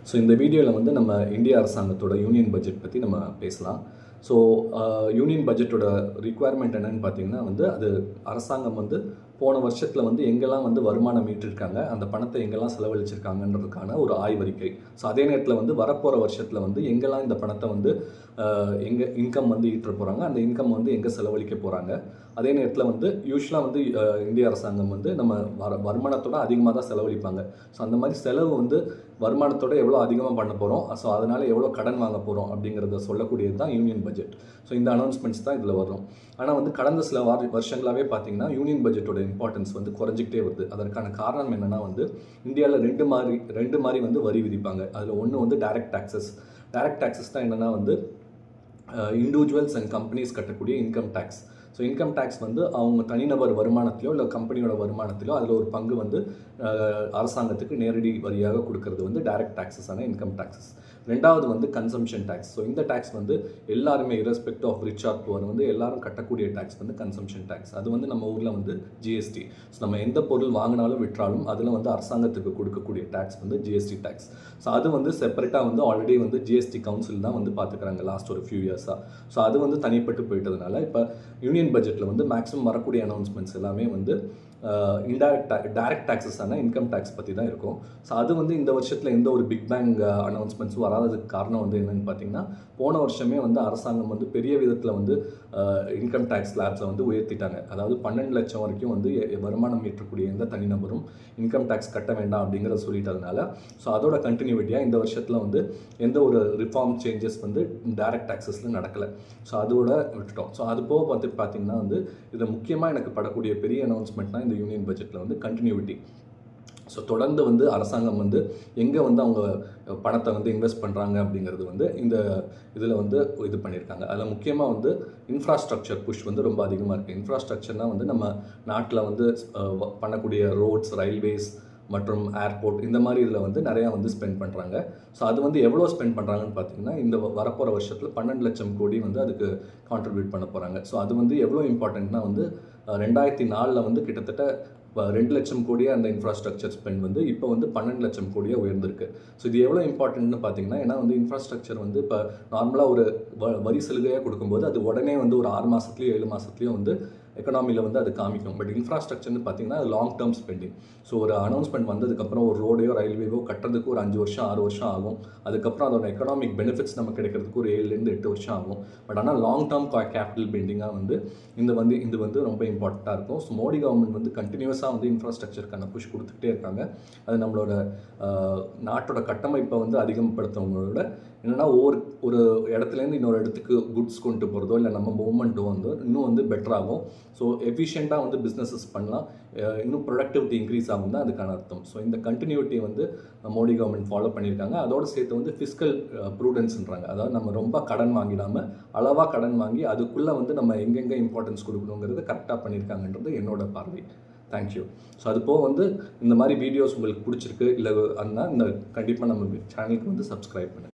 So இந்த வீடியோவில் வந்து நம்ம இந்திய அரசாங்கத்தோட யூனியன் பட்ஜெட் பற்றி நம்ம பேசலாம். ஸோ யூனியன் பட்ஜெட்டோட ரிக்குவயர்மெண்ட் என்னன்னு பார்த்தீங்கன்னா வந்து அது அரசாங்கம் வந்து போன வருஷத்தில் வந்து எங்கெல்லாம் வந்து வருமானம் ஈட்டிருக்காங்க, அந்த பணத்தை எங்கெல்லாம் செலவழிச்சிருக்காங்கன்றதுக்கான ஒரு ஆய்வறிக்கை. ஸோ அதே நேரத்தில் வந்து வரப்போகிற வருஷத்தில் வந்து எங்கெல்லாம் இந்த பணத்தை வந்து எங்கே இன்கம் வந்து ஈட்ட போகிறாங்க, அந்த இன்கம் வந்து எங்கே செலவழிக்க போகிறாங்க. அதே நேரத்தில் வந்து யூஸ்வலாக வந்து இந்திய அரசாங்கம் வந்து நம்ம வருமானத்தோட அதிகமாக தான் செலவழிப்பாங்க. ஸோ அந்த மாதிரி செலவு வந்து வருமானத்தோட எவ்வளோ அதிகமாக பண்ண போகிறோம், ஸோ அதனால் எவ்வளோ கடன் வாங்க போகிறோம் அப்படிங்கிறத சொல்லக்கூடியது தான் யூனியன் பட்ஜெட். ஸோ இந்த அனௌன்ஸ்மெண்ட்ஸ் தான் இதில் வரும். ஆனால் வந்து கடந்த சில வருஷங்களாகவே பார்த்தீங்கன்னா யூனியன் பட்ஜெட்டோட இம்பார்ட்டன்ஸ் வந்து குறைஞ்சிக்கிட்டே வருது. அதற்கான காரணம் என்னென்னா வந்து இந்தியாவில் ரெண்டு மாதிரி வந்து வரி விதிப்பாங்க. அதில் ஒன்று வந்து டைரக்ட் டேக்ஸஸ் தான் என்னென்னா வந்து இண்டிவிஜுவல்ஸ் அண்ட் கம்பெனிஸ் கட்டக்கூடிய income tax. So income tax வந்து அவங்க தனிநபர் வருமானத்திலோ இல்லை கம்பெனியோட வருமானத்திலோ அதில் ஒரு பங்கு வந்து அரசாங்கத்துக்கு நேரடி வரியாக கொடுக்கறது வந்து டைரக்ட் டேக்ஸஸான இன்கம் டேக்ஸஸ். ரெண்டாவது வந்து கன்சம்ஷன் டேக்ஸ். ஸோ இந்த டேக்ஸ் வந்து எல்லாருமே இரஸ்பெக்ட் ஆஃப் ரிச் ஆர் புவர் வந்து எல்லாரும் கட்டக்கூடிய டேக்ஸ் வந்து கன்சம்ஷன் டேக்ஸ். அது வந்து நம்ம ஊரில் வந்து ஜிஎஸ்டி. ஸோ நம்ம எந்த பொருள் வாங்கினாலும் விற்றாலும் அதில் வந்து அரசாங்கத்துக்கு கொடுக்கக்கூடிய டேக்ஸ் வந்து ஜிஎஸ்டி டேக்ஸ். ஸோ அது வந்து செப்பரேட்டாக வந்து ஆல்ரெடி வந்து ஜிஎஸ்டி கவுன்சில் தான் வந்து பார்த்துக்கிறாங்க லாஸ்ட் ஒரு ஃபியூ இயர்ஸாக. ஸோ அது வந்து தனிப்பட்டு போயிட்டதுனால இப்போ யூனியன் பட்ஜெட்டில் வந்து மேக்ஸிமம் வரக்கூடிய அனௌன்ஸ்மெண்ட்ஸ் எல்லாமே வந்து டைரக்ட் டேக்ஸஸான இன்கம் டேக்ஸ் பற்றி தான் இருக்கும். ஸோ அது வந்து இந்த வருஷத்தில் எந்த ஒரு பிக் பேங் அனௌன்ஸ்மெண்ட்ஸும் வராததுக்கு காரணம் வந்து என்னென்னு பார்த்தீங்கன்னா போன வருஷமே வந்து அரசாங்கம் வந்து பெரிய விதத்தில் வந்து இன்கம் டேக்ஸ் ஸ்லாப்ஸை வந்து உயர்த்திட்டாங்க. அதாவது 12 லட்சம் வரைக்கும் வந்து வருமானம் ஈட்டக்கூடிய எந்த தனிநபரும் இன்கம் டேக்ஸ் கட்ட வேண்டாம் அப்படிங்கிறத சொல்லிட்டதுனால ஸோ அதோட கண்டினியூட்டியாக இந்த வருஷத்தில் வந்து எந்த ஒரு ரிஃபார்ம் சேஞ்சஸ் வந்து டைரக்ட் டேக்ஸஸில் நடக்கலை. ஸோ அதோட விட்டுட்டோம். ஸோ அது போக பார்த்தீங்கன்னா வந்து இதில் முக்கியமாக எனக்கு படக்கூடிய பெரிய அனௌன்ஸ்மெண்ட்னா இந்த யூனியன் பட்ஜெட்டில் வந்து கண்டினியூட்டி. ஸோ தொடர்ந்து வந்து அரசாங்கம் வந்து எங்கே வந்து அவங்க பணத்தை வந்து இன்வெஸ்ட் பண்ணுறாங்க அப்படிங்கிறது வந்து இந்த இதில் வந்து இது பண்ணியிருக்காங்க. அதில் முக்கியமாக வந்து இன்ஃப்ராஸ்ட்ரக்சர் புஷ் வந்து ரொம்ப அதிகமாக இருக்குது. இன்ஃப்ராஸ்ட்ரக்சர்னால் வந்து நம்ம நாட்டில் வந்து பண்ணக்கூடிய ரோட்ஸ், ரயில்வேஸ் மற்றும் ஏர்போர்ட் இந்த மாதிரி இதில் வந்து நிறையா வந்து ஸ்பெண்ட் பண்ணுறாங்க. ஸோ அது வந்து எவ்வளோ ஸ்பெண்ட் பண்ணுறாங்கன்னு பார்த்தீங்கன்னா இந்த வரப்போகிற வருஷத்தில் 12 லட்சம் கோடி வந்து அதுக்கு கான்ட்ரிபியூட் பண்ண போகிறாங்க. ஸோ அது வந்து எவ்வளோ இம்பார்ட்டன்ட்னா வந்து 2004 வந்து கிட்டத்தட்ட 2 லட்சம் கோடியாக அந்த இன்ஃப்ராஸ்ட்ரக்சர் ஸ்பெண்ட் வந்து இப்போ வந்து 12 லட்சம் கோடியாக உயர்ந்திருக்கு. ஸோ இது எவ்வளோ இம்பார்ட்டன்ட்னு பார்த்தீங்கன்னா ஏன்னா வந்து இன்ஃப்ராஸ்ட்ரக்சர் வந்து இப்போ நார்மலாக ஒரு வரி சலுகையாக கொடுக்கும்போது அது உடனே வந்து ஒரு 6 மாதத்துலேயோ 7 மாதத்துலேயோ வந்து எக்கனாமியில் வந்து அது காமிக்கும். பட் இன்ஃப்ராஸ்ட்ரக்சர்னு பார்த்தீங்கன்னா அது லாங் டேர்ம் ஸ்பெண்டிங். ஸோ ஒரு அனௌன்ஸ்மெண்ட் வந்ததுக்கப்புறம் ஒரு ரோடையோ ரயில்வேவோ கட்டுறதுக்கு ஒரு 5 வருஷம் 6 வருஷம் ஆகும். அதுக்கப்புறம் அதோட எக்கனாமிக் பெனிஃபிட்ஸ் நம்ம கிடைக்கிறதுக்கு ஒரு 7லேருந்து 8 வருஷம் ஆகும். பட் ஆனால் லாங் டேர்ம் கேபிட்டல் பில்டிங்காக வந்து இது வந்து ரொம்ப இம்பார்ட்டண்ட்டாக இருக்கும். ஸோ மோடி கவர்மெண்ட் வந்து கண்டினியூஸாக வந்து இன்ஃப்ராஸ்ட்ரக்சருக்கான புஷ் கொடுத்துக்கிட்டே இருக்காங்க. அது நம்மளோட நாட்டோட கட்டமைப்பை வந்து அதிகப்படுத்துவங்களோட என்னென்னா ஒரு இடத்துலேருந்து இன்னொரு இடத்துக்கு குட்ஸ் கொண்டு போகிறதோ இல்லை நம்ம மூவ்மெண்ட்டோ வந்து இன்னும் வந்து பெட்டராகும். ஸோ எஃபிஷியண்ட்டாக வந்து பிஸ்னஸஸ் பண்ணலாம், இன்னும் ப்ரொடக்டிவிட்டி இன்க்ரீஸ் ஆகும் தான் அதுக்கான அர்த்தம். ஸோ இந்த கண்டினியூட்டியை வந்து மோடி கவர்மெண்ட் ஃபாலோ பண்ணியிருக்காங்க. அதோடு சேர்த்து வந்து ஃபிஸ்கல் ப்ரூடன்ஸ்ன்றாங்க. அதாவது நம்ம ரொம்ப கடன் வாங்கிடாமல் அளவாக கடன் வாங்கி அதுக்குள்ளே வந்து நம்ம எங்கெங்கே இம்பார்ட்டன்ஸ் கொடுக்கணுங்கிறது கரெக்டாக பண்ணியிருக்காங்கன்றது என்னோட பார்வை. தேங்க்யூ. ஸோ அது போக வந்து இந்த மாதிரி வீடியோஸ் உங்களுக்கு பிடிச்சிருக்கு இல்லை அதனால் இந்த கண்டிப்பாக நம்ம சேனலுக்கு வந்து சப்ஸ்கிரைப் பண்ணுங்கள்.